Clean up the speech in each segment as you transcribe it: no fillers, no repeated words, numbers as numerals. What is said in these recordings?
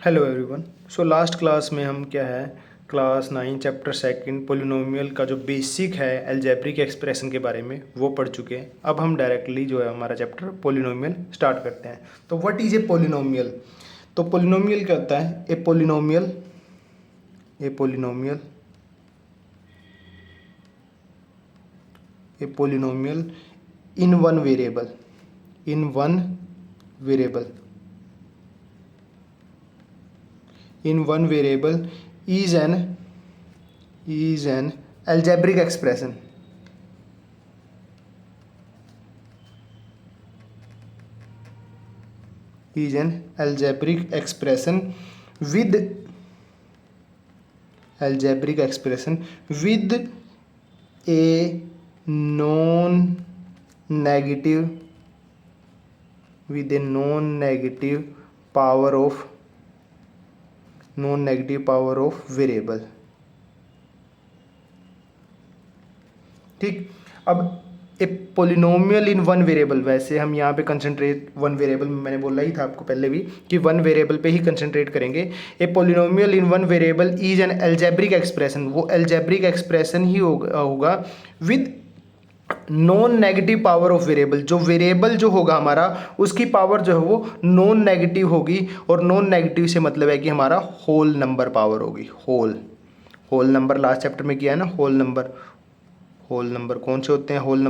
Hello everyone. So last class में हम क्या है, क्लास 9 चैप्टर सेकंड पोलिनोमियल का जो बेसिक है अलजेब्रिक एक्सप्रेशन के बारे में वो पढ़ चुके हैं। अब हम डायरेक्टली जो है हमारा चैप्टर पोलिनोमियल स्टार्ट करते हैं। तो व्हाट इज ए पोलिनोमियल? तो पोलिनोमियल क्या होता है? A polynomial in one variable is an algebraic expression with a non-negative power of variable. ठीक। अब a polynomial in one variable, वैसे हम यहाँ पे कंसंट्रेट वन वेरिएबल में, मैंने बोला ही था आपको पहले भी कि वन वेरिएबल पे ही कंसंट्रेट करेंगे। A polynomial in one variable is an algebraic expression, वो अलजेब्रिक एक्सप्रेशन ही होगा with non negative power of variable. जो वेरिएबल जो होगा हमारा उसकी पावर जो है वो नॉन नेगेटिव होगी, और नॉन नेगेटिव से मतलब है कि हमारा होल नंबर पावर होगी। होल नंबर लास्ट चैप्टर में किया है ना। होल नंबर कौन से होते हैं? होल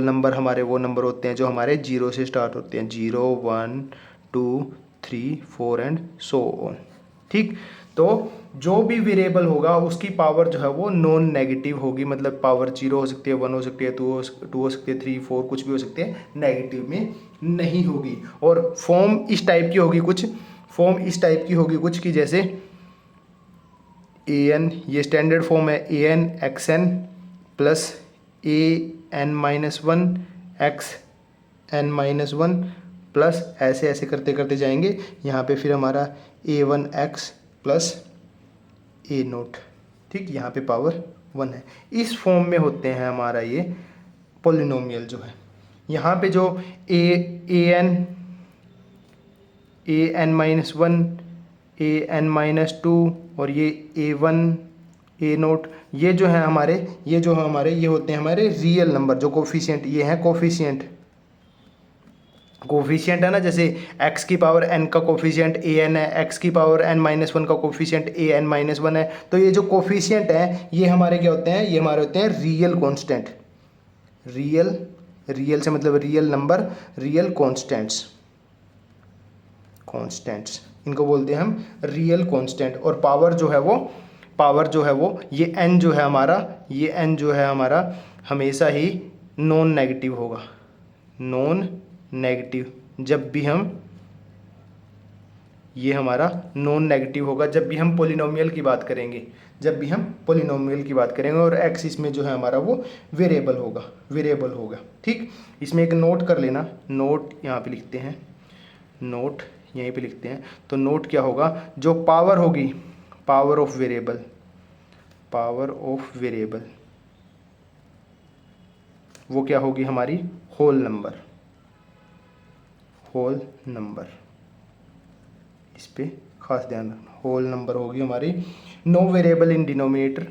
नंबर हमारे वो नंबर होते हैं जो हमारे 0 से स्टार्ट होते हैं। 0 1 2 3 4 एंड सो ऑन। ठीक। तो जो भी वेरिएबल होगा उसकी पावर जो है वो नॉन नेगेटिव होगी, मतलब पावर 0 हो सकती है, 1 हो सकती है, 2 हो सकती है, 3 4 कुछ भी हो सकते हैं, नेगेटिव में नहीं होगी। और फॉर्म इस टाइप की होगी कुछ कि जैसे an, ये स्टैंडर्ड फॉर्म है, an xn plus an-1 xn-1 plus ऐसे ऐसे करते करते जाएंगे यहाँ पे, फिर हमारा a1x प्लस a0। ठीक। यहाँ पे पावर 1 है। इस फॉर्म में होते हैं हमारा ये पोलिनोमियल जो है। यहाँ पे जो an-1 an-2 और ये a1 a0, ये जो है हमारे ये होते हैं हमारे रियल नंबर। जो कोफिशिएंट, ये है कोफिशिएंट है ना। जैसे x की पावर n का कोफिशिएंट an है, x की पावर n-1 का कोफिशिएंट an-1 है। तो ये जो कोफिशिएंट है ये हमारे क्या होते हैं? ये हमारे होते हैं रियल कांस्टेंट। रियल से मतलब रियल नंबर, रियल कांस्टेंट्स इनको बोलते हैं हम रियल कांस्टेंट। और पावर जो है वो ये n जो है हमारा हमेशा ही नॉन नेगेटिव होगा। जब भी हम ये हमारा नॉन नेगेटिव होगा जब भी हम पोलिनोमियल की बात करेंगे, और x इसमें जो है हमारा वो वेरिएबल होगा। ठीक। इसमें एक नोट कर लेना, नोट यहाँ पे लिखते हैं, नोट यहीं पे लिखते हैं। तो नोट क्या होगा? जो पावर होगी, पावर ऑफ वेरिएबल वो क्या होगी? हमारी होल नंबर। इस पे खास ध्यान रखना, होल नंबर होगी हमारी। नो वेरिएबल इन डिनोमिनेटर,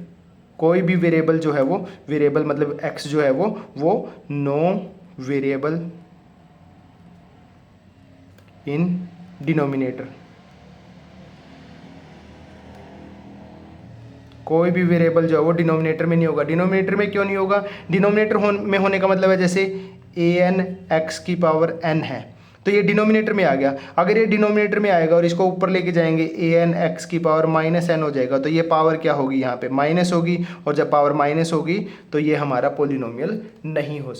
कोई भी वेरिएबल जो है वो, वेरिएबल मतलब x जो है वो नो वेरिएबल इन डिनोमिनेटर, कोई भी वेरिएबल जो है वो डिनोमिनेटर में नहीं होगा। डिनोमिनेटर में क्यों नहीं होगा? डिनोमिनेटर में होने का मतलब है जैसे an x की पावर n है, तो ये डिनोमिनेटर में आ गया। अगर ये डिनोमिनेटर में आएगा और इसको ऊपर लेके जाएंगे an x की पावर -n हो जाएगा, तो ये पावर क्या होगी? यहाँ पे माइनस होगी, और जब पावर माइनस होगी तो ये हमारा पोलिनोमियल नहीं हो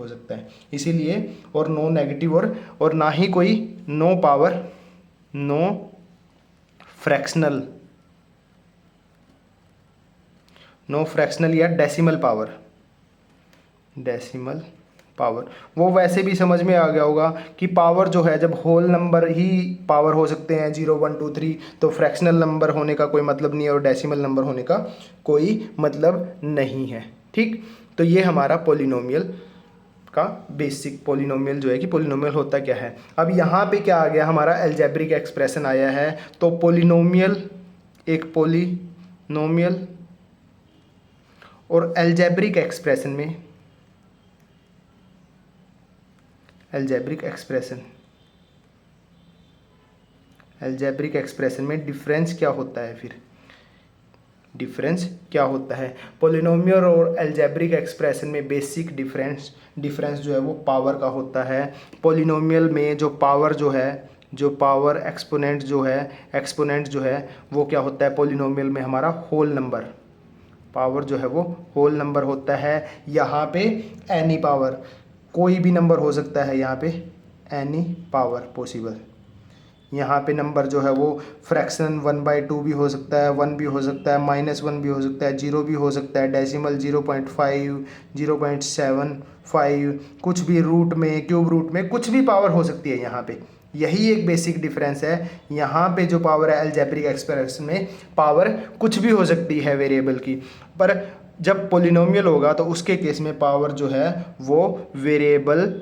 सकता है। इसीलिए और नो नेगेटिव और ना ही कोई नो फ्रैक्शनल या डेसिमल पावर। वो वैसे भी समझ में आ गया होगा कि पावर जो है, जब होल नंबर ही पावर हो सकते हैं 0 1 2 3, तो फ्रैक्शनल नंबर होने का कोई मतलब नहीं है और डेसिमल नंबर होने का कोई मतलब नहीं है। ठीक। तो ये हमारा पोलिनोमियल का बेसिक पॉलिनोमियल जो है कि पॉलिनोमियल होता क्या है। अब यहाँ पे क्या आ गया, हमारा अलजेब्रिक एक्सप्रेशन आया है। तो पॉलिनोमियल, एक पॉलिनोमियल और अलजेब्रिक एक्सप्रेशन में, अलजेब्रिक एक्सप्रेशन में डिफरेंस क्या होता है, फिर डिफरेंस क्या होता है। पॉलिनोमियल और अलजेब्रिक एक्सप्रेशन में बेसिक डिफरेंस जो है वो पावर का होता है। पॉलिनोमियल में जो पावर जो है, जो पावर एक्सपोनेंट जो है वो क्या होता है, पॉलिनोमियल में हमारा होल नंबर, पावर जो है वो होल नंबर होता है। यहाँ पे एनी पावर, कोई भी नंबर हो सकता है, यहाँ पे एनी पावर पॉसिबल। यहाँ पे नंबर जो है वो फ्रैक्शन 1/2 भी हो सकता है, 1 भी हो सकता है, -1 भी हो सकता है, 0 भी हो सकता है, डेसिमल 0.5, 0.75, कुछ भी रूट में, क्यूब रूट में, कुछ भी पावर हो सकती है यहाँ पे। यही एक बेसिक डिफरेंस है। यहाँ पे जो पावर है अलजेब्रिक एक्सप्रेशन में, पावर कुछ भी हो सकती है वेरिएबल की, पर जब पॉलिनोमियल होगा तो उसके केस में पावर जो है वो वेरिएबल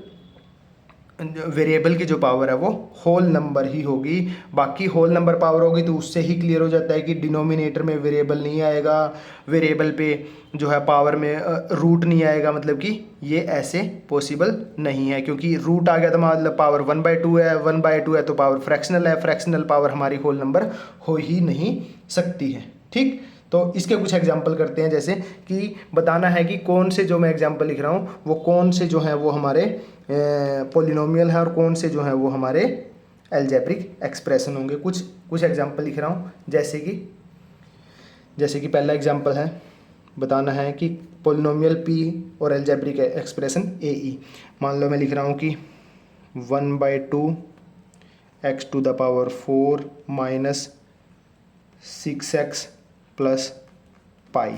की जो पावर है वो होल नंबर ही होगी। बाकी होल नंबर पावर होगी तो उससे ही क्लियर हो जाता है कि डिनोमिनेटर में वेरिएबल नहीं आएगा, वेरिएबल पे जो है पावर में रूट नहीं आएगा, मतलब कि ये ऐसे पॉसिबल नहीं है, क्योंकि रूट आ गया तो मतलब पावर 1/2 है, 1/2 है तो पावर फ्रैक्शनल है, फ्रैक्शनल पावर हमारी होल नंबर हो ही नहीं सकती है। ठीक, तो इसके कुछ एग्जाम्पल करते हैं, जैसे कि बताना है कि कौन से, जो मैं एग्जाम्पल लिख रहा हूँ वो कौन से जो हैं वो हमारे पॉलिनोमियल हैं और कौन से जो हैं वो हमारे अलजेब्रिक एक्सप्रेशन होंगे। कुछ एग्जाम्पल लिख रहा हूँ, जैसे कि पहला एग्जाम्पल है, बताना है कि पॉलिनोमियल पी और अलजेब्रिक एक्सप्रेशन ए ई। मान लो मैं लिख रहा हूँ कि 1/2 x⁴ minus 6x plus pi.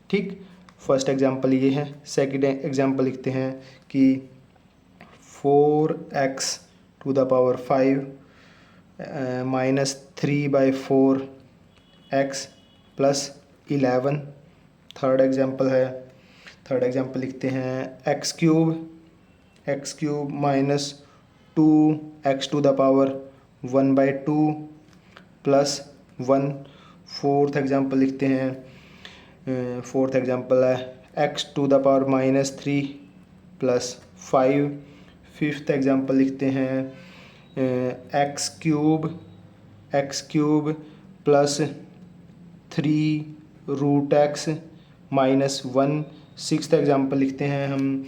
ठीक, फर्स्ट एग्जाम्पल ये है। सेकंड एग्जाम्पल लिखते हैं कि 4x⁵ minus 3/4x plus 11। Third example लिखते हैं x³ minus 2x⁴ plus 1। Fourth example लिखते हैं, फोर्थ एग्जाम्पल है x⁻³ प्लस 5। फिफ्थ एग्जाम्पल लिखते हैं x³ plus 3√x minus 1। Sixth example लिखते हैं हम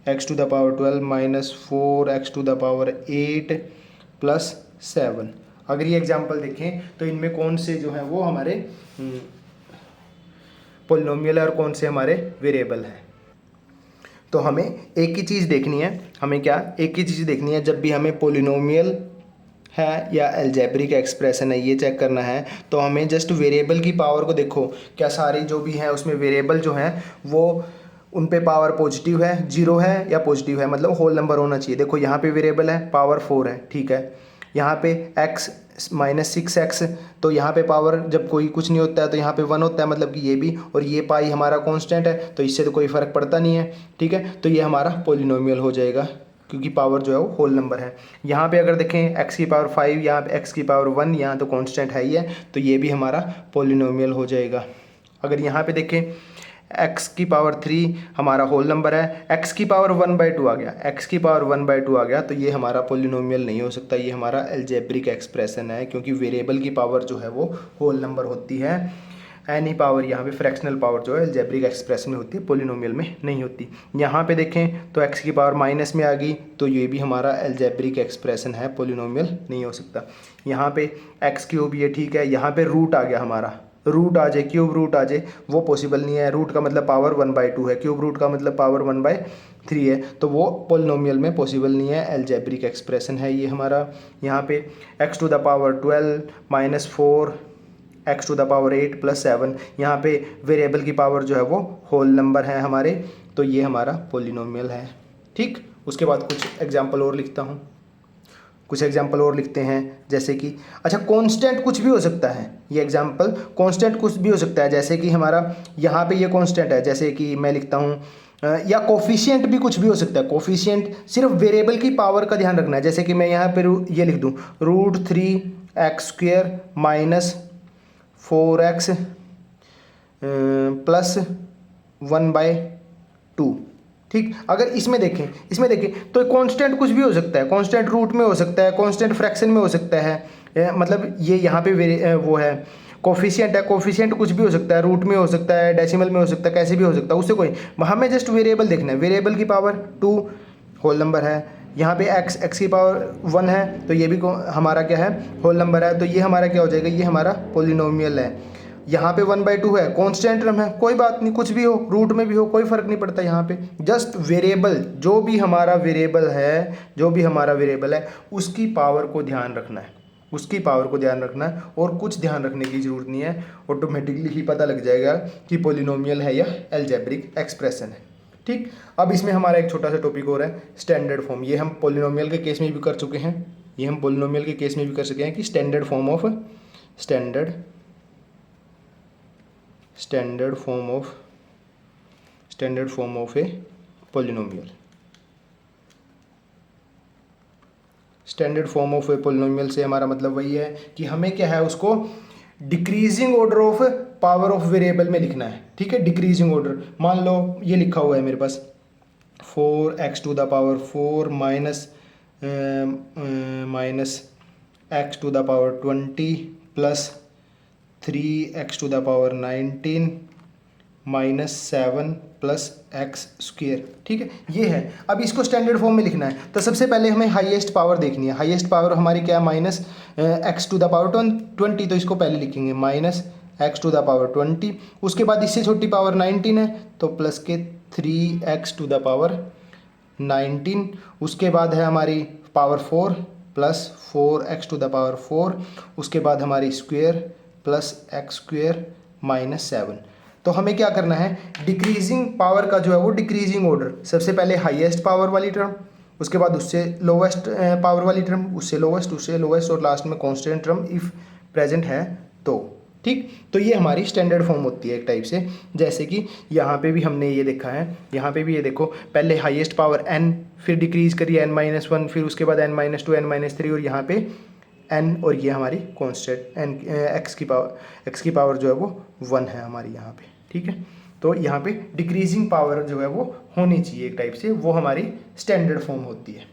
x⁻12 माइनस 4x⁸ प्लस 7। अगर ये एग्जाम्पल देखें तो इनमें कौन से जो हैं वो हमारे पॉलिनोमियल है और कौन से हमारे वेरिएबल हैं। तो हमें एक ही चीज़ देखनी है, जब भी हमें पॉलिनोमियल है या अलजेब्रिक एक्सप्रेशन है ये चेक करना है, तो हमें जस्ट वेरिएबल की पावर को देखो, क्या सारी जो भी हैं उसमें वेरिएबल जो हैं वो उन पे पावर पॉजिटिव है, 0 है या पॉजिटिव है, मतलब होल नंबर होना चाहिए। देखो यहाँ पे वेरिएबल है, पावर 4 है, ठीक है। यहाँ पे x माइनस 6x, तो यहाँ पे पावर जब कोई कुछ नहीं होता है तो यहाँ पे 1 होता है, मतलब कि ये भी, और ये पाई हमारा कांस्टेंट है तो इससे तो कोई फ़र्क पड़ता नहीं है, ठीक है। तो ये हमारा पॉलिनोमियल हो जाएगा क्योंकि पावर जो है वो होल नंबर है। यहाँ पे अगर देखें x⁵, यहाँ पे x⁻1, यहाँ तो कांस्टेंट है ही है, तो ये भी हमारा पॉलिनोमियल हो जाएगा। अगर यहाँ पे देखें x⁻3 हमारा होल नंबर है, x⁻1/2 आ गया, तो ये हमारा पॉलिनोमियल नहीं हो सकता, ये हमारा अलजेब्रिक एक्सप्रेशन है, क्योंकि वेरिएबल की पावर जो है वो होल नंबर होती है। एनी पावर, यहाँ पे फ्रैक्शनल पावर जो है अलजेब्रिक एक्सप्रेशन में होती है, पॉलिनोमियल में नहीं होती। यहाँ पे देखें तो x की पावर माइनस में आ गई, तो ये भी हमारा अलजेब्रिक एक्सप्रेशन है, पॉलिनोमियल नहीं हो सकता। यहाँ पे x³ ये ठीक है, यहाँ पे रूट आ गया हमारा, रूट आ जाए, क्यूब रूट आ जाए, वो पॉसिबल नहीं है। रूट का मतलब पावर 1/2 है, क्यूब रूट का मतलब पावर 1/3 है, तो वो पॉलिनोमियल में पॉसिबल नहीं है, अलजेब्रिक एक्सप्रेशन है ये हमारा। यहाँ पे x⁻12 माइनस 4x⁸ प्लस 7, यहाँ पे वेरिएबल की पावर जो है वो होल नंबर है हमारे, तो ये हमारा पॉलिनोमियल है। ठीक, उसके बाद कुछ एग्जाम्पल और लिखता हूँ। कुछ एग्जाम्पल और लिखते हैं, जैसे कि अच्छा कांस्टेंट कुछ भी हो सकता है, ये एग्जाम्पल कांस्टेंट कुछ भी हो सकता है, जैसे कि हमारा यहाँ पे ये कांस्टेंट है, जैसे कि मैं लिखता हूँ या कोफिशिएंट भी कुछ भी हो सकता है। कोफिशिएंट सिर्फ वेरिएबल की पावर का ध्यान रखना है, जैसे कि मैं यहाँ पे ये लिख दूँ √3x² माइनस 4x प्लस 1/2। ठीक, अगर इसमें देखें तो कांस्टेंट कुछ भी हो सकता है, कांस्टेंट रूट में हो सकता है, कांस्टेंट फ्रैक्शन में हो सकता है, मतलब ये यहाँ पे वो है कोफिशिएंट है, कोफिशिएंट कुछ भी हो सकता है, रूट में हो सकता है, डेसिमल में हो सकता है, कैसे भी हो सकता है, उससे कोई, हमें जस्ट वेरिएबल देखना है। वेरिएबल की पावर 2 होल नंबर है, यहाँ पे x की पावर 1 है, तो ये भी हमारा क्या है, होल नंबर है, तो ये हमारा क्या हो जाएगा, ये हमारा पोलिनोमियल है। यहाँ पे 1/2 है, कांस्टेंट टर्म है, कोई बात नहीं, कुछ भी हो, रूट में भी हो, कोई फर्क नहीं पड़ता यहाँ पे, जस्ट वेरिएबल, जो भी हमारा वेरिएबल है उसकी पावर को ध्यान रखना है, उसकी पावर को ध्यान रखना है, और कुछ ध्यान रखने की जरूरत नहीं है, ऑटोमेटिकली ही पता लग जाएगा कि पोलिनोमियल है या अलजेब्रिक एक्सप्रेशन है। ठीक, अब इसमें हमारा एक छोटा सा टॉपिक और है, स्टैंडर्ड फॉर्म। ये हम पोलिनोमियल के केस में भी कर चुके हैं, कि standard form of A polynomial. Standard form of A polynomial से हमारा मतलब वही है कि हमें क्या है, उसको decreasing order of power of variable में लिखना है। ठीक है, डिक्रीजिंग ऑर्डर, मान लो ये लिखा हुआ है मेरे पास 4x⁴ minus x⁻20 plus 3x⁻19 minus 7 plus x²। ठीक है, ये है। अब इसको स्टैंडर्ड फॉर्म में लिखना है, तो सबसे पहले हमें हाईएस्ट पावर देखनी है। हाईएस्ट पावर हमारी क्या है, माइनस x⁻20, तो इसको पहले लिखेंगे माइनस x⁻20। उसके बाद इससे छोटी पावर 19 है, तो प्लस के 3x⁻19। उसके बाद है हमारी पावर 4 प्लस 4x⁻4। उसके बाद हमारी स्क्वेयर प्लस x² माइनस 7। तो हमें क्या करना है, डिक्रीजिंग पावर का जो है वो डिक्रीजिंग ऑर्डर, सबसे पहले हाईएस्ट पावर वाली टर्म, उसके बाद उससे लोवेस्ट पावर वाली टर्म, उससे लोवेस्ट और लास्ट में कांस्टेंट टर्म इफ प्रेजेंट है तो। ठीक, तो ये हमारी स्टैंडर्ड फॉर्म होती है एक टाइप से। जैसे कि यहाँ पे भी हमने ये देखा है, यहाँ पे भी ये देखो, पहले हाईएस्ट पावर n, फिर डिक्रीज करिए n-1, फिर उसके बाद n-2, n-3, और यहाँ पे n, और ये हमारी कांस्टेंट n, x की पावर जो है वो 1 है हमारी यहाँ पे। ठीक है, तो यहाँ पे डिक्रीजिंग पावर जो है वो होनी चाहिए एक टाइप से, वो हमारी स्टैंडर्ड फॉर्म होती है।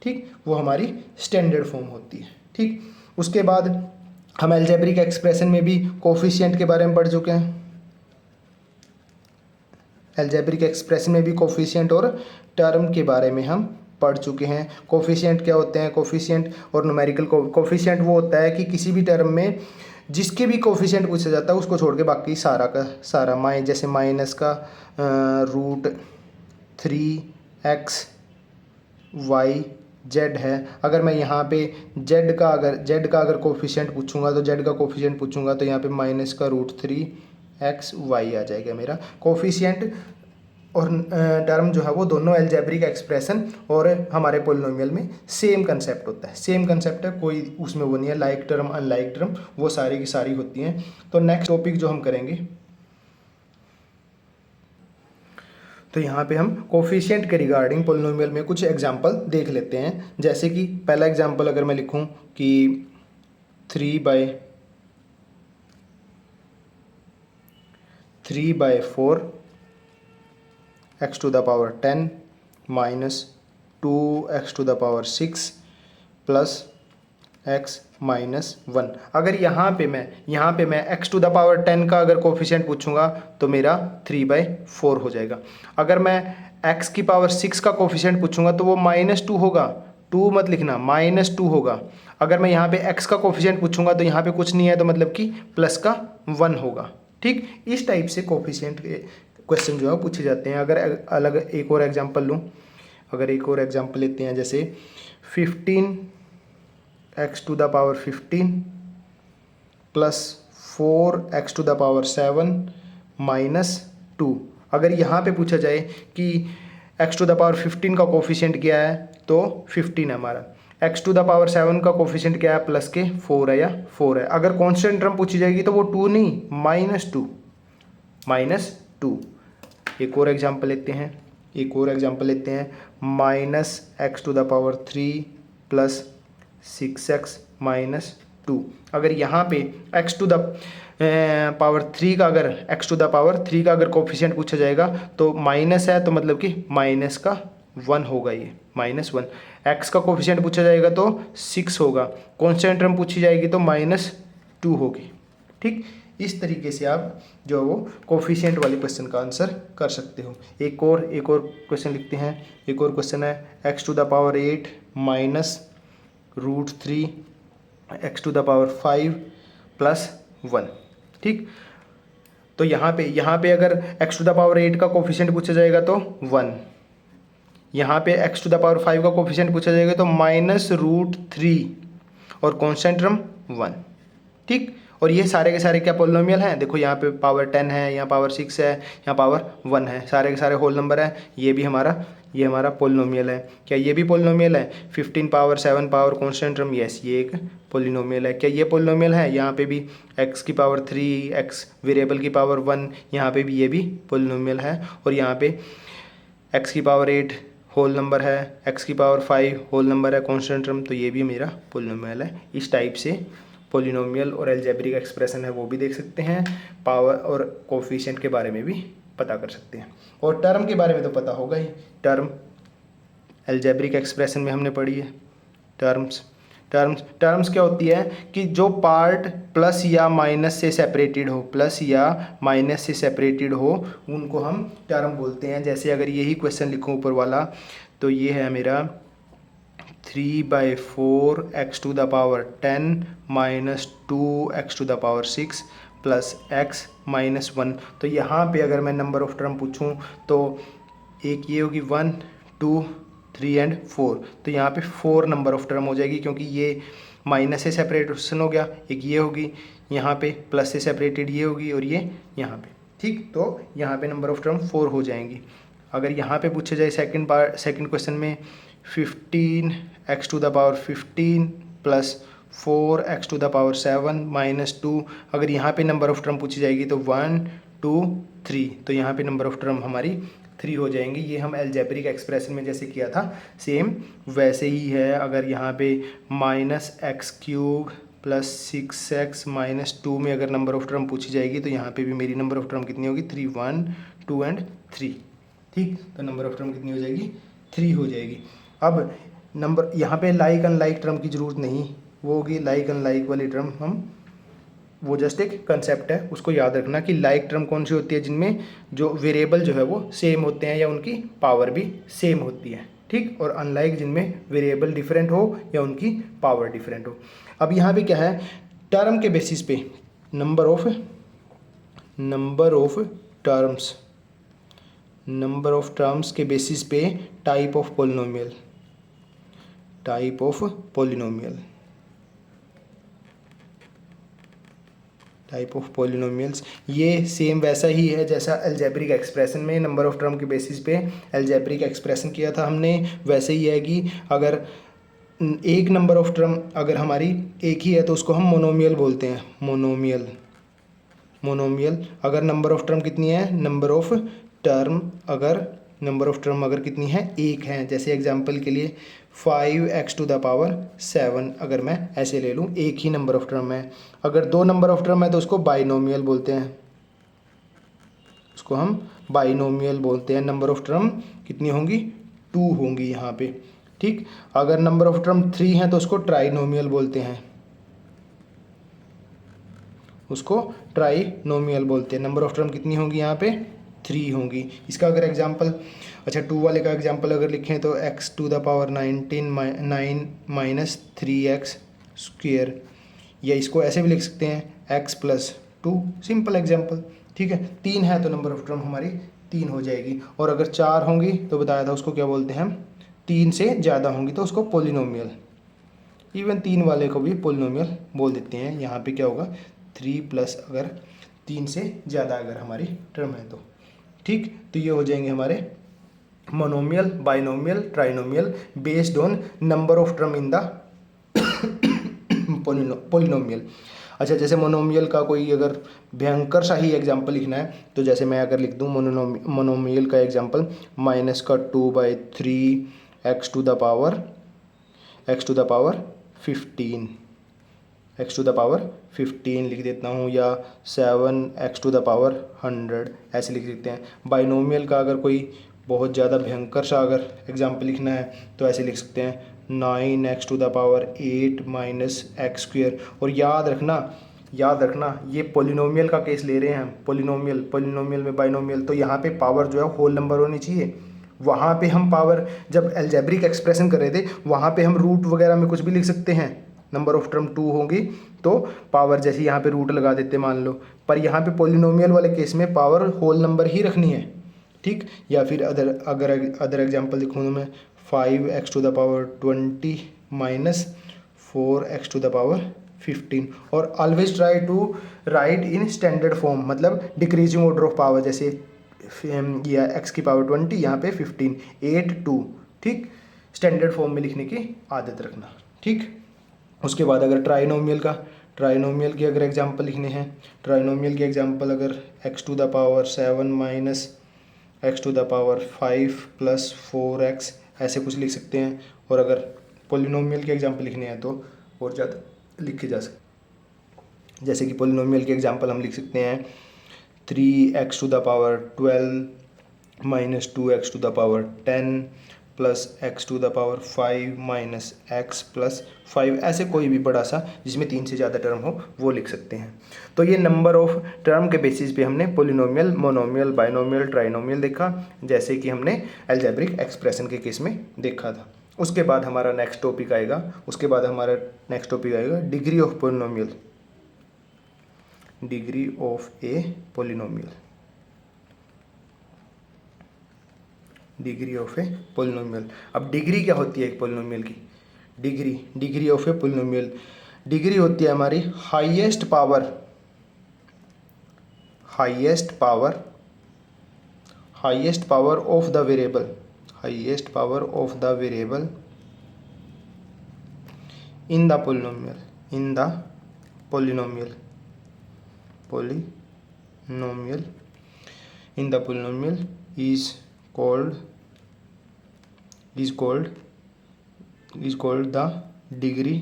ठीक, वो हमारी स्टैंडर्ड फॉर्म होती है। ठीक, उसके बाद हम अलजेब्रिक एक्सप्रेशन में भी कोफिशिएंट के बारे में पढ़ चुके हैं। अलजेब्रिक एक्सप्रेशन में भी कोफिशिएंट और टर्म के बारे में हम पढ़ चुके हैं। कोफिशिएंट क्या होते हैं, कोफिशिएंट और न्यूमेरिकल कोफिशिएंट वो होता है कि किसी भी टर्म में जिसके भी कोफिशिएंट पूछा जाता है उसको छोड़ के बाकी सारा का सारा, जैसे माइनस का √3xy(z) है। अगर मैं यहाँ पे z का अगर कोफिशिएंट पूछूंगा, तो z का कोफिशिएंट पूछूंगा, तो यहाँ पे माइनस का √3xy आ जाएगा मेरा कोफिशिएंट। और टर्म जो है वो दोनों अलजेब्रिक एक्सप्रेशन और हमारे पोलिनोमियल में सेम कंसेप्ट होता है, सेम कंसेप्ट है, कोई उसमें वो नहीं है लाइक टर्म अनलाइक टर्म, वो सारी की सारी होती हैं। तो नेक्स्ट टॉपिक जो हम करेंगे, तो यहाँ पे हम कोफिशिएंट के रिगार्डिंग पोलिनोमियल में कुछ एग्जांपल देख लेते हैं। जैसे कि पहला एग्जांपल अगर मैं लिखूँ कि 3/4 x⁻10 minus 2x⁻6 plus x-1। अगर यहाँ पे मैं x⁻10 का अगर कोफिशिएंट पूछूंगा तो मेरा 3/4 हो जाएगा। अगर मैं x⁻6 का कोफिशिएंट पूछूंगा तो वो -2 होगा, 2 मत लिखना, -2 होगा। अगर मैं यहाँ पे x का कोफिशिएंट पूछूंगा तो यहाँ पे कुछ नहीं है, तो मतलब कि प्लस का 1 होगा। ठीक, इस टाइप से कोफिशिएंट के क्वेश्चन जो है पूछे जाते हैं। अगर अलग एक और एग्जांपल लूँ, अगर एक और एग्जांपल लेते हैं, जैसे 15x⁻15 प्लस 4x⁻7 माइनस 2। अगर यहाँ पे पूछा जाए कि x⁻15 का कोफिशिएंट क्या है, तो 15 है हमारा। एक्स टू द पावर 7 का कोफिशिएंट क्या है, प्लस के 4 है या 4 है। अगर कांस्टेंट टर्म पूछी जाएगी तो वो 2 नहीं, -2। एक और एग्जांपल लेते हैं, -x to the power 3 plus 6x minus 2। अगर यहाँ पे x टू द पावर 3 का अगर x टू द पावर 3 का अगर कोफिशिएंट पूछा जाएगा तो माइनस है, तो मतलब कि माइनस का 1 होगा, ये -1। x का कोफिशिएंट पूछा जाएगा तो 6 होगा, कांस्टेंट टर्म पूछी जाएगी तो -2 होगी। ठीक, इस तरीके से आप जो वो कोफिशिएंट वाले क्वेश्चन का आंसर कर सकते हो। एक और क्वेश्चन लिखते हैं। एक और क्वेश्चन है x to the power 8 minus √3 x to the power 5 plus 1। ठीक, तो यहाँ पे अगर x टू द पावर 8 का कोफिशिएंट पूछा जाएगा तो 1, यहाँ पे x टू द पावर 5 का कोफिशिएंट पूछा जाएगा तो -√3 और कांस्टेंट टर्म 1। ठीक, और ये सारे के सारे क्या पोलिनोमियल हैं, देखो यहाँ पे पावर 10 है, यहाँ पावर 6 है, यहाँ पावर 1 है, सारे के सारे होल नंबर है। ये हमारा पोलिनोमियल है। क्या ये भी पोलिनोमियल है? 15 power 7 power constant term, yes, ये एक पोलिनोमियल है। क्या ये पोलिनोमियल है? यहाँ पे भी x की पावर 3, x वेरिएबल की पावर 1, यहाँ पे भी ये भी पोलिनोमियल है। और यहाँ पे x की पावर 8 होल नंबर है, x की पावर 5 होल नंबर है कांस्टेंट टर्म, तो ये भी मेरा पोलिनोमियल है। इस टाइप से पोलिनोमियल और अलजेब्रिक एक्सप्रेशन है वो भी देख सकते हैं, पावर और कोफिशिएंट के बारे में भी पता कर सकते हैं। और टर्म के बारे में तो पता होगा ही, टर्म अलजेब्रिक एक्सप्रेशन में हमने पढ़ी है। टर्म्स क्या होती है कि जो पार्ट प्लस या माइनस से सेपरेटेड हो, उनको हम टर्म बोलते हैं। जैसे अगर यही क्वेश्चन लिखूं ऊपर वाला, तो ये है मेरा 3/4 x to the power 10 minus 2x to the power 6 plus x minus 1। तो यहाँ पे अगर मैं नंबर ऑफ टर्म पूछूं तो एक ये होगी 1, 2, 3 एंड 4। तो यहाँ पे 4 नंबर ऑफ टर्म हो जाएगी, क्योंकि ये माइनस से सेपरेशन हो गया, एक ये होगी, यहाँ पे प्लस से सेपरेटेड ये होगी, और ये यहाँ पे। ठीक, तो यहाँ पे नंबर ऑफ टर्म 4 हो जाएंगी। अगर यहाँ पे पूछा जाए सेकंड क्वेश्चन में 15x to the power 15 plus 4x to the power 7 minus 2, अगर यहाँ पे नंबर ऑफ टर्म पूछी जाएगी तो 1, 2, 3, तो यहाँ पे नंबर ऑफ टर्म हमारी 3 हो जाएंगी। ये हम अलजेब्रिक एक्सप्रेशन में जैसे किया था सेम वैसे ही है। अगर यहाँ पे -x³ प्लस 6x माइनस 2 में अगर नंबर ऑफ टर्म पूछी जाएगी तो यहाँ पे भी मेरी नंबर ऑफ टर्म कितनी होगी, 3, 1, 2 एंड 3। ठीक, तो नंबर ऑफ टर्म कितनी हो जाएगी, 3 हो जाएगी। अब नंबर यहाँ पे लाइक अनलाइक टर्म की ज़रूरत नहीं, वो होगी लाइक अनलाइक वाली टर्म वो जस्ट एक कंसेप्ट है, उसको याद रखना कि लाइक टर्म कौन सी होती है, जिनमें जो वेरिएबल जो है वो सेम होते हैं या उनकी पावर भी सेम होती है। ठीक, और अनलाइक जिनमें वेरिएबल डिफरेंट हो या उनकी पावर डिफरेंट हो। अब यहाँ पे क्या है, टर्म के बेसिस पे नंबर ऑफ टर्म्स के बेसिस पे टाइप ऑफ पॉलिनोमियल्स ये सेम वैसा ही है जैसा अलजेब्रिक एक्सप्रेशन में नंबर ऑफ टर्म के बेसिस पे अलजेब्रिक एक्सप्रेशन किया था हमने। वैसे ही है कि अगर एक नंबर ऑफ टर्म अगर हमारी एक ही है तो उसको हम मोनोमियल बोलते हैं, मोनोमियल। अगर नंबर ऑफ टर्म कितनी है, नंबर ऑफ टर्म अगर कितनी है, एक है। जैसे एग्जांपल के लिए 5x टू द पावर 7 अगर मैं ऐसे ले लूँ, एक ही नंबर ऑफ टर्म है। अगर 2 नंबर ऑफ टर्म है तो उसको बाइनोमियल बोलते हैं, नंबर ऑफ टर्म कितनी होंगी, 2 होंगी यहाँ पे। ठीक, अगर नंबर ऑफ टर्म 3 है तो उसको ट्राइनोमियल बोलते हैं, नंबर ऑफ टर्म कितनी होंगी यहाँ पे, 3 होंगी। इसका अगर एग्जांपल, अच्छा 2 वाले का एग्जांपल अगर लिखें तो x to the power 9 minus 3x square, या इसको ऐसे भी लिख सकते हैं x प्लस 2, सिंपल एग्जांपल। ठीक है, 3 है तो नंबर ऑफ टर्म हमारी 3 हो जाएगी। और अगर 4 होंगी तो बताया था उसको क्या बोलते हैं हम, 3 से ज़्यादा होंगी तो उसको पोलिनोमियल, इवन 3 वाले को भी पोलिनोमियल बोल देते हैं। यहाँ पे क्या होगा, 3 प्लस अगर 3 से ज़्यादा अगर हमारी टर्म है तो। ठीक, तो ये हो जाएंगे हमारे monomial, binomial, trinomial based on number of term in the polynomial. अच्छा, जैसे मोनोमियल का कोई अगर भयंकर सा ही एग्जांपल लिखना है तो जैसे मैं अगर लिख दूँ मोनोमियल का example -2/3 x to the power 15, x to the power 15 लिख देता हूँ, या 7x टू द पावर 100 ऐसे लिख देते हैं। बाइनोमियल का अगर कोई बहुत ज़्यादा भयंकर सा अगर एग्जांपल लिखना है तो ऐसे लिख सकते हैं 9x to the power 8 - x²। और याद रखना ये पोलिनोमियल का केस ले रहे हैं हम, पोलिनोमियल में बाइनोमियल, तो यहाँ पे पावर जो है होल नंबर होनी चाहिए। वहाँ पे हम पावर जब अलजेब्रिक एक्सप्रेशन कर रहे थे वहाँ पे हम रूट वगैरह में कुछ भी लिख सकते हैं, नंबर ऑफ टर्म 2 होगी तो पावर जैसे यहाँ पे रूट लगा देते मान लो, पर यहाँ पे पोलिनोमियल वाले केस में पावर होल नंबर ही रखनी है, ठीक। या फिर अदर एग्जांपल लिखूँ तो मैं 5x to the power 20 - 4x to the power 15। और always try to write in standard form, मतलब डिक्रीजिंग ऑर्डर ऑफ पावर, जैसे या x की पावर 20 यहाँ पे 15 8 2, ठीक। स्टैंडर्ड फॉर्म में लिखने की आदत रखना, ठीक। उसके बाद अगर ट्राइनोमियल के अगर एग्जांपल लिखने हैं, ट्राइनोमियल के एग्जांपल अगर x to the power 7 - x to the power 5 + 4x ऐसे कुछ लिख सकते हैं। और अगर पोलिनोमियल के एग्जांपल लिखने हैं तो और ज़्यादा लिखे जा सकते, जैसे कि पोलिनोमियल के एग्जांपल हम लिख सकते हैं 3x to the power 12 - 2x to the power 10 + x to the power 5 - x + 5, ऐसे कोई भी बड़ा सा जिसमें 3 से ज़्यादा टर्म हो वो लिख सकते हैं। तो ये नंबर ऑफ टर्म के बेसिस पे हमने पोलिनोमियल, मोनोमियल, बाइनोमियल, ट्राइनोमियल देखा, जैसे कि हमने अलजेब्रिक एक्सप्रेशन के केस में देखा था। उसके बाद हमारा नेक्स्ट टॉपिक आएगा degree of polynomial, degree of A polynomial, degree of A polynomial. अब डिग्री क्या होती है एक पोलिनोमियल की? Degree of A polynomial, degree होती है हमारी highest power of the variable, in the polynomial is called the degree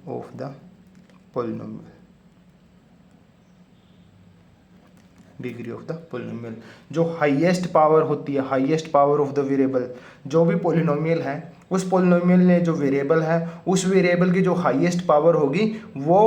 of the polynomial, degree of the polynomial. जो हाईएस्ट पावर होती है, highest power of the variable, जो भी polynomial है उस पोलिनोमियल में जो वेरिएबल है उस वेरिएबल की जो हाईएस्ट पावर होगी वो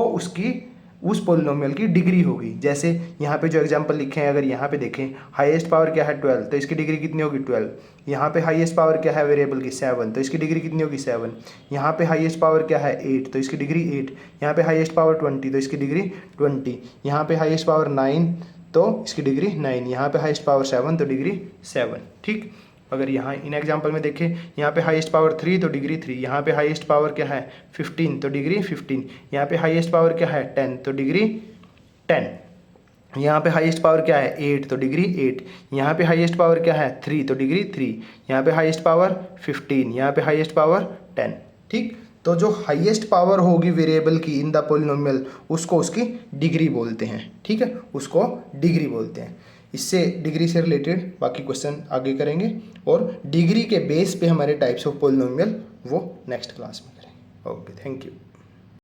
उस पोलिनोमियल की डिग्री होगी। जैसे यहाँ पे जो एग्जांपल लिखे हैं, अगर यहाँ पे देखें हाईएस्ट पावर क्या है 12, तो इसकी डिग्री कितनी होगी 12। यहाँ पे हाईएस्ट पावर क्या है वेरिएबल की 7, तो इसकी डिग्री कितनी होगी 7। यहाँ पे हाईएस्ट पावर क्या है 8, तो इसकी डिग्री 8। यहाँ पे हाईएस्ट पावर 20, तो इसकी डिग्री 20। यहाँ पे हाईएस्ट पावर 9, तो इसकी डिग्री 9। यहाँ पे हाईएस्ट पावर 7, तो डिग्री 7, ठीक। अगर यहाँ इन एग्जांपल में देखें, यहाँ पे हाईएस्ट पावर 3 तो डिग्री 3, यहाँ पे हाईएस्ट पावर क्या है 15 तो डिग्री 15, यहाँ पे हाईएस्ट पावर क्या है 10 तो डिग्री 10, यहाँ पे हाईएस्ट पावर क्या है 8 तो डिग्री 8, यहाँ पे हाईएस्ट पावर क्या है 3 तो डिग्री 3, यहाँ पे हाईएस्ट पावर 15, यहाँ पे हाईएस्ट पावर 10, ठीक। तो जो हाईएस्ट पावर होगी वेरिएबल की इन द पोलिनोमियल उसको उसकी डिग्री बोलते हैं, ठीक है, उसको डिग्री बोलते हैं। इससे डिग्री से रिलेटेड बाकी क्वेश्चन आगे करेंगे और डिग्री के बेस पे हमारे टाइप्स ऑफ पोलिनोमियल वो नेक्स्ट क्लास में करेंगे। Okay, thank you.